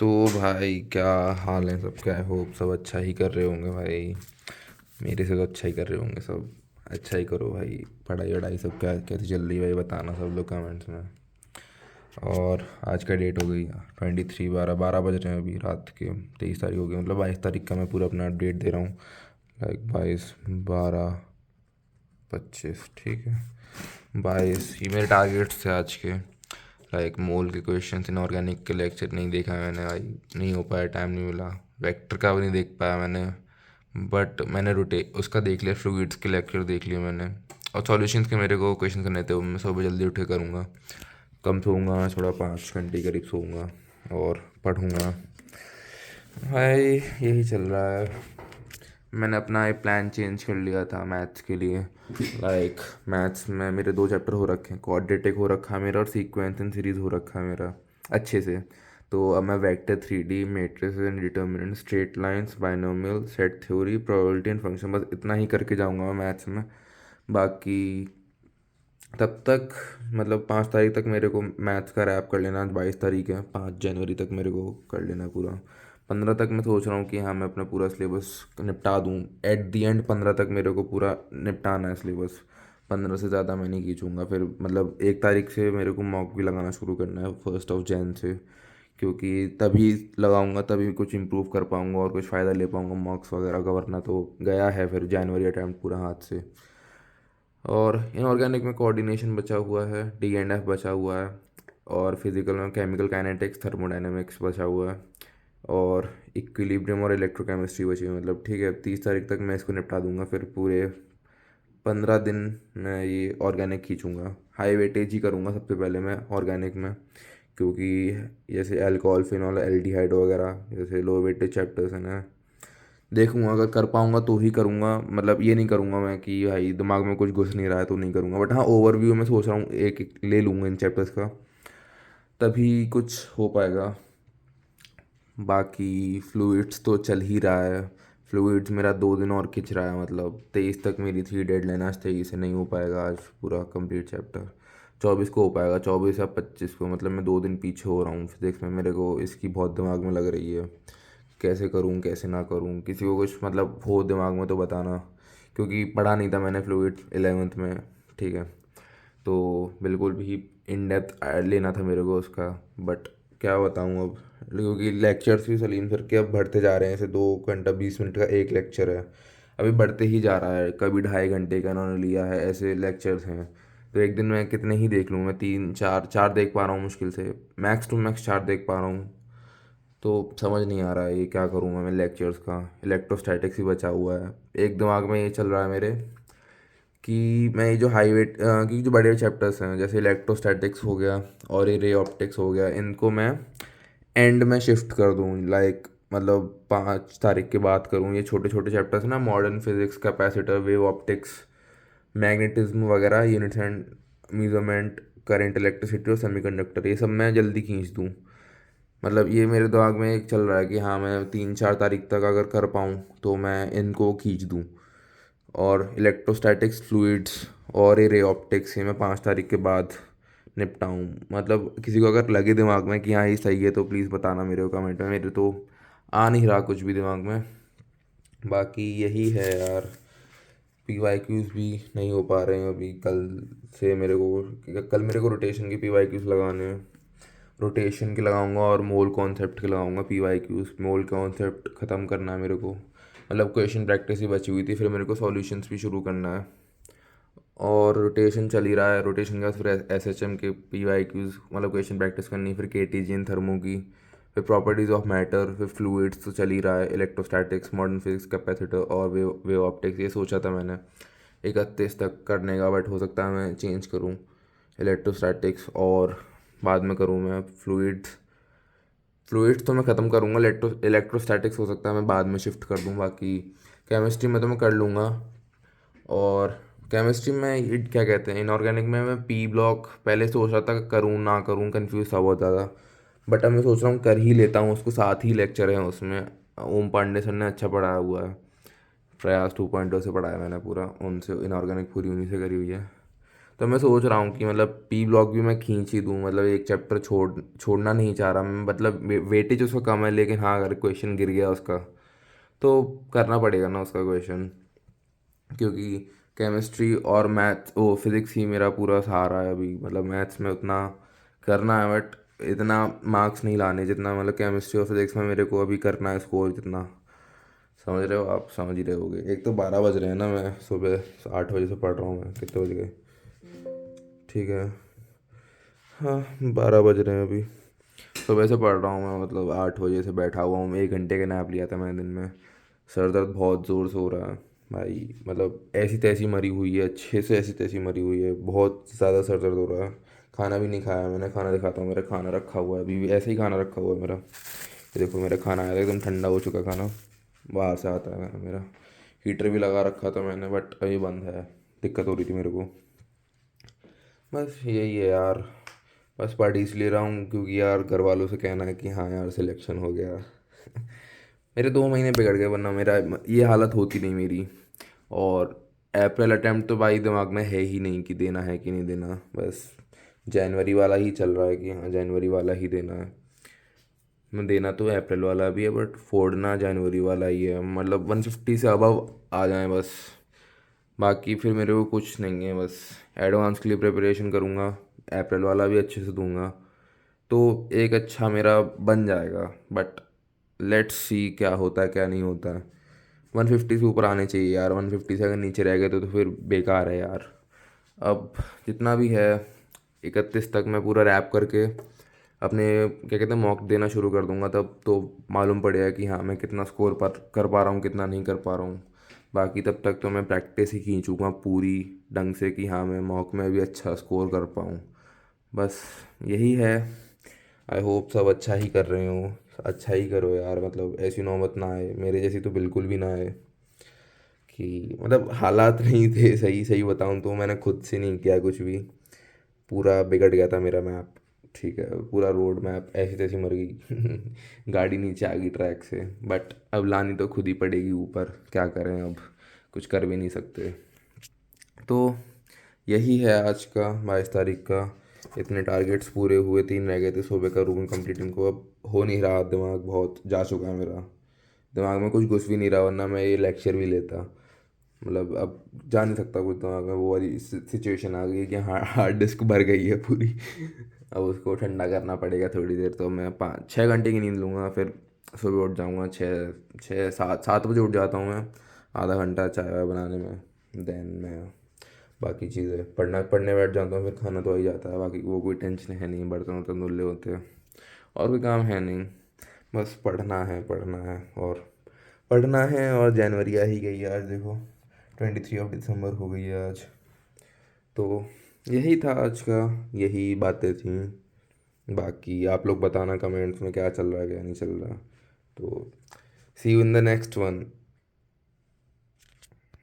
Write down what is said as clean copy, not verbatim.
तो भाई क्या हाल है सबका? आई होप सब अच्छा ही कर रहे होंगे भाई। मेरे से तो अच्छा ही कर रहे होंगे सब। अच्छा ही करो भाई। पढ़ाई वढ़ाई सब क्या कैसी चल रही है भाई, बताना सब लोग कमेंट्स में। और आज का डेट हो गई 23, 12 बज रहे हैं अभी रात के। 23 तारीख हो गई, मतलब 22 तारीख का मैं पूरा अपना अपडेट दे रहा हूँ। लाइक 22, 12, 25, ठीक है। 22 ये मेरे टारगेट्स थे आज के। लाइक मोल के क्वेश्चन इनऑर्गेनिक के लेक्चर नहीं देखा मैंने भाई, नहीं हो पाया, टाइम नहीं मिला। वेक्टर का भी नहीं देख पाया मैंने। बट मैंने रोटे उसका देख लिया, फ्लूइड्स के लेक्चर देख लिए मैंने। और सॉल्यूशंस के मेरे को क्वेश्चन करने थे, वो मैं सुबह जल्दी उठे करूँगा। कम सोऊंगा मैं, थोड़ा 5 घंटे करीब सोऊंगा और पढ़ूंगा भाई। यही चल रहा है। मैंने अपना एक प्लान चेंज कर लिया था मैथ्स के लिए। लाइक मैथ्स में मेरे 2 चैप्टर हो रखे हैं, क्वाड्रेटिक हो रखा है मेरा और सीक्वेंस एंड सीरीज हो रखा है मेरा अच्छे से। तो अब मैं vector, 3D, matrices and determinant, straight lines, binomial, set theory, probability and function, बस इतना ही करके जाऊंगा मैं मैथ्स में। बाकी तब तक मतलब 5 तारीख तक मेरे को मैथ्स का रैप कर लेना। आज 22 तारीख है, 5 जनवरी तक मेरे को कर लेना पूरा। 15 तक मैं सोच रहा हूँ कि हाँ मैं अपना पूरा सिलेबस निपटा दूँ। एट दी एंड 15 तक मेरे को पूरा निपटाना है सिलेबस। 15 से ज़्यादा मैं नहीं खींचूँगा फिर। मतलब 1 तारीख से मेरे को मॉक भी लगाना शुरू करना है, 1 जैन से। क्योंकि तभी लगाऊंगा तभी कुछ इम्प्रूव कर पाऊंगा और कुछ फ़ायदा ले पाऊंगा मॉक्स वगैरह का, वरना तो गया है फिर जनवरी अटैम्प्ट पूरा हाथ से। और इनऑर्गेनिक में कोऑर्डिनेशन बचा हुआ है, D&F बचा हुआ है। और फिजिकल में केमिकल काइनेटिक्स, थर्मोडाइनमिक्स बचा हुआ है। और इक्विलिब्रियम और इलेक्ट्रोकेमिस्ट्री बची हुई है। मतलब ठीक है, 30 तारीख तक मैं इसको निपटा दूंगा। फिर पूरे 15 दिन मैं ये ऑर्गेनिक खींचूँगा। हाई वेटेज ही करूँगा सबसे पहले मैं ऑर्गेनिक में। क्योंकि जैसे अल्कोहल, फिनॉल, एल्डिहाइड वगैरह जैसे लो वेटेज चैप्टर्स हैं ना, देखूंगा अगर कर पाऊंगा तो ही करूंगा। मतलब ये नहीं करूंगा मैं कि भाई दिमाग में कुछ घुस नहीं रहा है तो नहीं करूंगा। बट हाँ, ओवरव्यू में सोच रहा हूँ एक एक ले लूँगा इन चैप्टर्स का, तभी कुछ हो पाएगा। बाकी फ्लूइड्स तो चल ही रहा है। फ्लूइड्स मेरा 2 दिन और खिंच रहा है। मतलब 23 तक मेरी थी डेडलाइन, आज 23 से नहीं हो पाएगा आज पूरा कंप्लीट चैप्टर। 24 को हो पाएगा, 24 या 25 को। मतलब मैं 2 दिन पीछे हो रहा हूँ फिजिक्स में। मेरे को इसकी बहुत दिमाग में लग रही है, कैसे करूँ कैसे ना करूँ। किसी को कुछ मतलब हो दिमाग में तो बताना, क्योंकि पढ़ा नहीं था मैंने फ्लूइड 11th में, ठीक है। तो बिल्कुल भी इन डेप्थ लेना था मेरे को उसका। बट क्या बताऊँ अब, क्योंकि लेक्चर्स भी सलीम सर के अब बढ़ते जा रहे हैं। ऐसे 2 घंटा 20 मिनट का एक लेक्चर है, अभी बढ़ते ही जा रहा है। कभी 2.5 घंटे का इन्होंने लिया है, ऐसे लेक्चर्स हैं। तो एक दिन में कितने ही देख लूँ मैं? 3 4 4 देख पा रहा हूँ मुश्किल से, मैक्स टू मैक्स 4 देख पा रहा हूँ। तो समझ नहीं आ रहा है ये क्या करूँगा मैं लेक्चर्स का। इलेक्ट्रोस्टैटिक्स ही बचा हुआ है। एक दिमाग में ये चल रहा है मेरे कि मैं ये जो हाई वेट की जो बड़े चैप्टर्स हैं जैसे इलेक्ट्रोस्टैटिक्स हो गया और ये रे ऑप्टिक्स हो गया, इनको मैं एंड में शिफ्ट कर दूँ। लाइक मतलब 5 तारीख के बाद करूँ। ये छोटे छोटे चैप्टर्स ना, modern physics, capacitor, wave optics, magnetism वगैरह, units and measurement, current, electricity और सेमीकंडक्टर, ये सब मैं जल्दी खींच दूँ। मतलब ये मेरे दिमाग में एक चल रहा है कि हाँ मैं 3 4 तारीख तक अगर कर पाऊँ तो मैं इनको खींच दूँ। और इलेक्ट्रोस्टैटिक्स, फ्लूइड्स और ये रे ऑप्टिक्स, ये मैं 5 तारीख के बाद निपटाऊँ। मतलब किसी को अगर लगे दिमाग में कि हाँ ये सही है तो प्लीज़ बताना मेरे को कमेंट में। मेरे तो आ नहीं रहा कुछ भी दिमाग में। बाकी यही है यार। PYQs भी नहीं हो पा रहे हैं अभी। कल मेरे को रोटेशन के PYQs लगाने हैं। रोटेशन के लगाऊंगा और मोल कॉन्सेप्ट के लगाऊंगा PYQs। मोल कॉन्सेप्ट ख़त्म करना है मेरे को। मतलब क्वेश्चन प्रैक्टिस ही बची हुई थी, फिर मेरे को सॉल्यूशंस भी शुरू करना है। और रोटेशन चल ही रहा है। रोटेशन के बाद फिर SHM के PYQs, मतलब क्वेश्चन प्रैक्टिस करनी, फिर KTG इन थर्मो की, फिर प्रॉपर्टीज़ ऑफ मैटर, फिर फ्लूइड्स तो चल ही रहा है, इलेक्ट्रोस्टैटिक्स, मॉडर्न फिजिक्स, कैपेसिटर और वेव ऑप्टिक्स। ये सोचा था मैंने 31 तक करने का, बट हो सकता है मैं चेंज करूँ। इलेक्ट्रोस्टैटिक्स और बाद में करूँ मैं फ्लूइड्स। फ्लूइड्स तो मैं ख़त्म करूँगा। इलेक्ट्रोस्टैटिक्स हो सकता है मैं बाद में शिफ्ट कर दूँ। बाकी केमिस्ट्री में तो मैं कर लूँगा। और केमिस्ट्री में ये क्या कहते हैं, इनऑर्गेनिक में मैं पी ब्लॉक पहले सोच रहा था करूँ ना करूँ, कंफ्यूज था बहुत ज़्यादा। बट अब मैं सोच रहा हूँ कर ही लेता हूँ उसको। साथ ही लेक्चर है उसमें, ओम पांडे सर ने अच्छा पढ़ाया हुआ है। प्रयास 2.0 से पढ़ाया मैंने पूरा, उनसे इनऑर्गेनिक पूरी उन्हीं से करी हुई है। तो मैं सोच रहा हूँ कि मतलब पी ब्लॉक भी मैं खींच ही दूँ, मतलब एक चैप्टर छोड़ना नहीं चाह रहा मैं, मतलब वेटेज उसका कम है, लेकिन हाँ अगर क्वेश्चन गिर गया उसका तो करना पड़ेगा ना उसका क्वेश्चन, क्योंकि केमिस्ट्री और मैथ ओ फिज़िक्स ही मेरा पूरा सहारा है अभी। मतलब मैथ्स में उतना करना है बट इतना मार्क्स नहीं लाने जितना मतलब केमिस्ट्री और फिज़िक्स में मेरे को अभी करना है स्कोर जितना। समझ रहे हो आप, समझ ही रहे होगे। एक तो 12 बज रहे हैं ना, मैं सुबह 8 बजे से पढ़ रहा हूँ। मैं कितने बज गए, ठीक है, हाँ 12 बज रहे हैं अभी। सुबह से पढ़ रहा हूँ मैं, मतलब 8 बजे से बैठा हुआ हूँ। 1 घंटे का नैप लिया था मैंने दिन में। सर दर्द बहुत ज़ोर से हो रहा है भाई, मतलब ऐसी तैसी मरी हुई है, अच्छे से ऐसी तैसी मरी हुई है, बहुत ज़्यादा सर दर्द हो रहा है। खाना भी नहीं खाया मैंने, खाना दिखाता हूँ, मेरा खाना रखा हुआ है अभी भी, ऐसे ही खाना रखा हुआ है मेरा। ये देखो मेरा खाना आया था एकदम ठंडा हो चुका खाना, बाहर से आता है खाना मेरा। हीटर भी लगा रखा था मैंने बट अभी बंद है, दिक्कत हो रही थी मेरे को। बस यही है यार। बस पढ़ इसलिए रहा हूँ क्योंकि यार घर वालों से कहना है कि हाँ यार सिलेक्शन हो गया। मेरे 2 महीने बिगड़ गए, वरना मेरा ये हालत होती नहीं मेरी। और अप्रैल अटेम्प्ट तो भाई दिमाग में है ही नहीं कि देना है कि नहीं देना, बस जनवरी वाला ही चल रहा है कि हाँ जनवरी वाला ही देना है। मैं देना तो अप्रैल वाला भी है बट फोड़ना जनवरी वाला ही है, मतलब 150 से अबव आ जाए बस। बाकी फिर मेरे को कुछ नहीं है, बस एडवांस के लिए प्रिपरेशन करूँगा, अप्रैल वाला भी अच्छे से दूंगा तो एक अच्छा मेरा बन जाएगा। बट लेट्स सी क्या होता है क्या नहीं होता है। 150 से ऊपर आने चाहिए यार, 150 से अगर नीचे रह गए तो फिर बेकार है यार। अब जितना भी है 31 तक मैं पूरा रैप करके अपने क्या कहते हैं मॉक देना शुरू कर दूंगा, तब तो मालूम पड़ेगा कि हाँ मैं कितना स्कोर पर कर पा रहा हूँ कितना नहीं कर पा रहा हूँ। बाकी तब तक तो मैं प्रैक्टिस ही खींचूँगा पूरी ढंग से कि हाँ मैं मॉक में भी अच्छा स्कोर कर पाऊँ। बस यही है। आई होप सब अच्छा ही कर रहे हो, अच्छा ही करो यार, मतलब ऐसी नौबत ना आए, मेरे जैसी तो बिल्कुल भी ना आए। कि मतलब हालात नहीं थे, सही सही बताऊँ तो मैंने खुद से नहीं किया कुछ भी, पूरा बिगड़ गया था मेरा मैप। ठीक है, पूरा रोड मैप ऐसी तैसी मर गई। गाड़ी नीचे आ गई ट्रैक से, बट अब लानी तो खुद ही पड़ेगी ऊपर, क्या करें अब, कुछ कर भी नहीं सकते। तो यही है आज का 22 तारीख का। इतने टारगेट्स पूरे हुए, 3 रह गए थे, सुबह का रूम कंप्लीट इनको, अब हो नहीं रहा, दिमाग बहुत जा चुका है मेरा, दिमाग में कुछ घुस भी नहीं रहा, वरना मैं ये लेक्चर भी लेता। मतलब अब जा नहीं सकता कुछ दिमाग में, वो वाली सिचुएशन आ गई है कि हार्ड डिस्क भर गई है पूरी। अब उसको ठंडा करना पड़ेगा थोड़ी देर, तो मैं 5-6 घंटे की नींद लूँगा, फिर सुबह उठ जाऊँगा 6-7 बजे उठ जाता हूँ मैं। आधा घंटा चाय वाय बनाने में, देन मैं बाकी चीज़ें पढ़ने बैठ जाता हूँ, फिर खाना तो आ ही जाता है, बाकी वो कोई टेंशन है नहीं, बर्तन वर्तन धुलने होते हैं, और कोई काम है नहीं। बस पढ़ना है पढ़ना है और पढ़ना है। और जनवरी आ ही गई है आज, देखो 23 दिसंबर हो गई है आज। तो यही था आज का, यही बातें थी। बाकी आप लोग बताना कमेंट्स में क्या चल रहा है क्या नहीं चल रहा। तो see you in the next one.